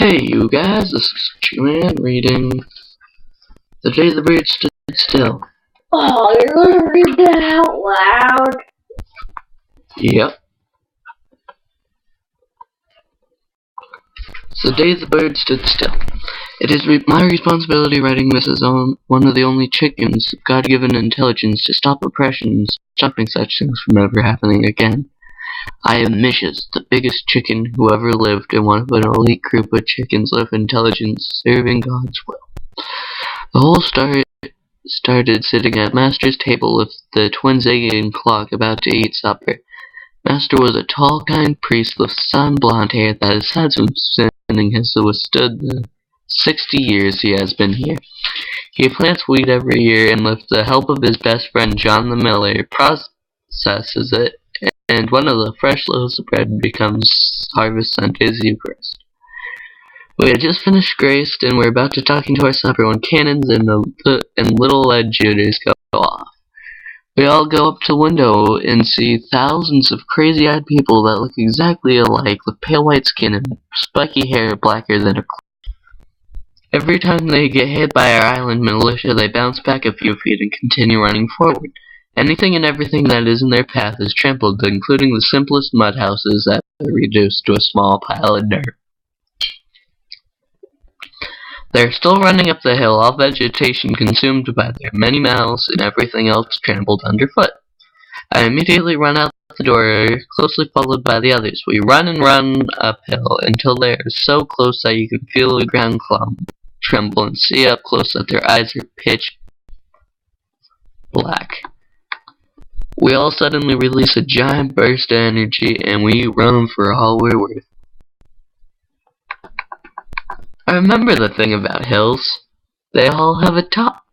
Hey you guys, this is G-Man reading The Day the Bird Stood Still. Oh, you're gonna read that out loud? Yep. The Day the Bird Stood Still. It is my responsibility writing this as one of the only chickens of God-given intelligence to stop oppression and stopping such things from ever happening again. I am Mishes, the biggest chicken who ever lived, and one of an elite group of chickens of intelligence serving God's will. The whole started sitting at Master's table with the twins Iggy and Clock about to eat supper. Master was a tall, kind priest with sun blonde hair that has had some sinning has withstood the 60 years he has been here. He plants wheat every year and with the help of his best friend John the Miller processes it, and one of the fresh loaves of bread becomes Harvest Sunday's Eucharist. We had just finished grace and were about to talk into our supper when cannons and little lead shooters go off. We all go up to the window and see thousands of crazy-eyed people that look exactly alike with pale white skin and spiky hair blacker than a cloud. Every time they get hit by our island militia, they bounce back a few feet and continue running forward. Anything and everything that is in their path is trampled, including the simplest mud houses that are reduced to a small pile of dirt. They are still running up the hill, all vegetation consumed by their many mouths and everything else trampled underfoot. I immediately run out the door, closely followed by the others. We run and run uphill until they are so close that you can feel the ground tremble and see up close that their eyes are pitch black. We all suddenly release a giant burst of energy and we run for all we're worth. I remember the thing about hills. They all have a top,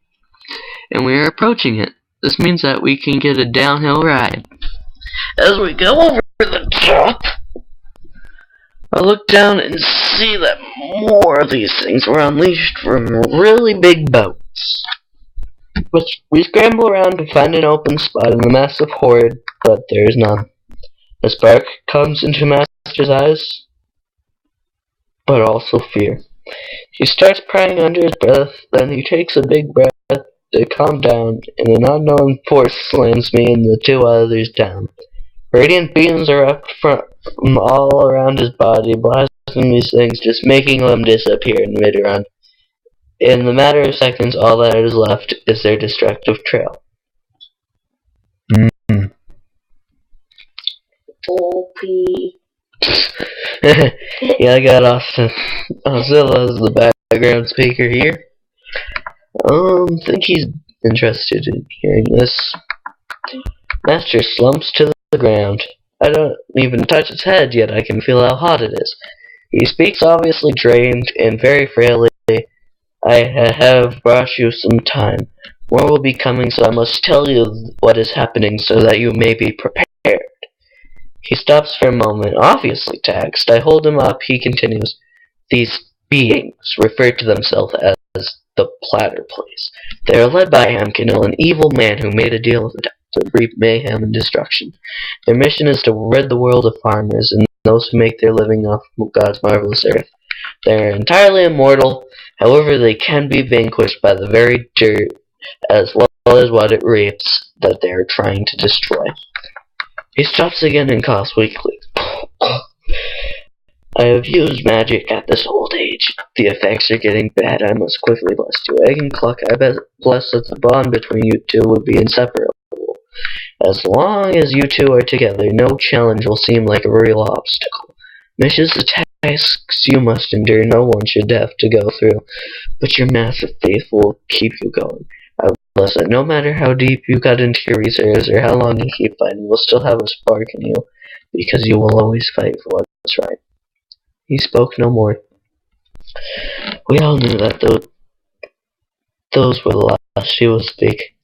and we are approaching it. This means that we can get a downhill ride. As we go over the top, I look down and see that more of these things were unleashed from really big boats. We scramble around to find an open spot in the massive horde, but there is none. A spark comes into Master's eyes, but also fear. He starts crying under his breath, then he takes a big breath to calm down, and an unknown force slams me and the two others down. Radiant beams erupt from all around his body, blasting these things, just making them disappear in mid-run. In the matter of seconds, all that is left is their destructive trail. Opie. Yeah, I got Ozilla as the background speaker here. Think he's interested in hearing this. Master slumps to the ground. I don't even touch his head yet, I can feel how hot it is. He speaks obviously drained and very frailly. I have brought you some time. More will be coming, so I must tell you what is happening so that you may be prepared. He stops for a moment, obviously taxed. I hold him up. He continues. These beings refer to themselves as the Platter Place. They are led by Hamkinil, an evil man who made a deal with the devil to reap mayhem and destruction. Their mission is to rid the world of farmers and those who make their living off God's marvelous earth. They are entirely immortal, however they can be vanquished by the very dirt as well as what it reaps that they are trying to destroy. He stops again and coughs weakly. I have used magic at this old age. The effects are getting bad. I must quickly bless you. Egg and Cluck, I bless that the bond between you two will be inseparable. As long as you two are together, no challenge will seem like a real obstacle. Missions, the tasks you must endure, no one should have to go through, but your massive faith will keep you going. I bless that no matter how deep you cut into your reserves or how long you keep fighting, you will still have a spark in you, because you will always fight for what's right. He spoke no more. We all knew that those were the last she will speak.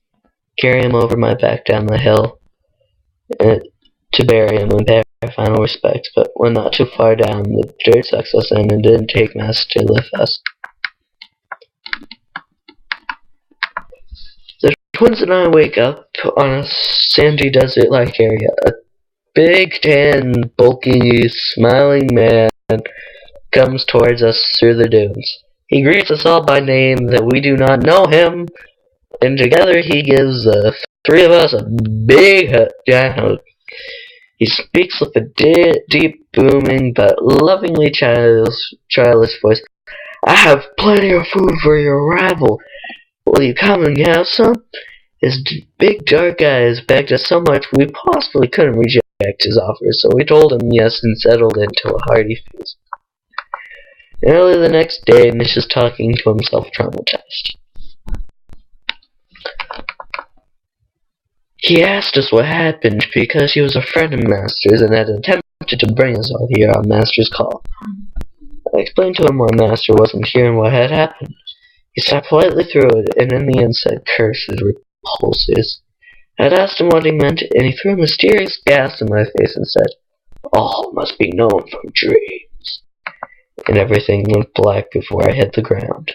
Carry him over my back down the hill to bury him and pay our final respects, but when not too far down, the dirt sucks us in and didn't take Master to lift us. The twins and I wake up on a sandy desert-like area. A big, tan, bulky, smiling man comes towards us through the dunes. He greets us all by name that we do not know him, and together he gives the three of us a big hug. He speaks with a deep, booming, but lovingly childish voice. I have plenty of food for your arrival. Will you come and have some? His big dark eyes begged us so much we possibly couldn't reject his offer, so we told him yes and settled into a hearty feast. Early the next day, Mitch is talking to himself, traumatized. He asked us what happened because he was a friend of Master's and had attempted to bring us all here on Master's call. I explained to him why Master wasn't here and what had happened. He sat politely through it and in the end said curses, repulses. I had asked him what he meant and he threw a mysterious gas in my face and said, all must be known from dreams. And everything went black before I hit the ground.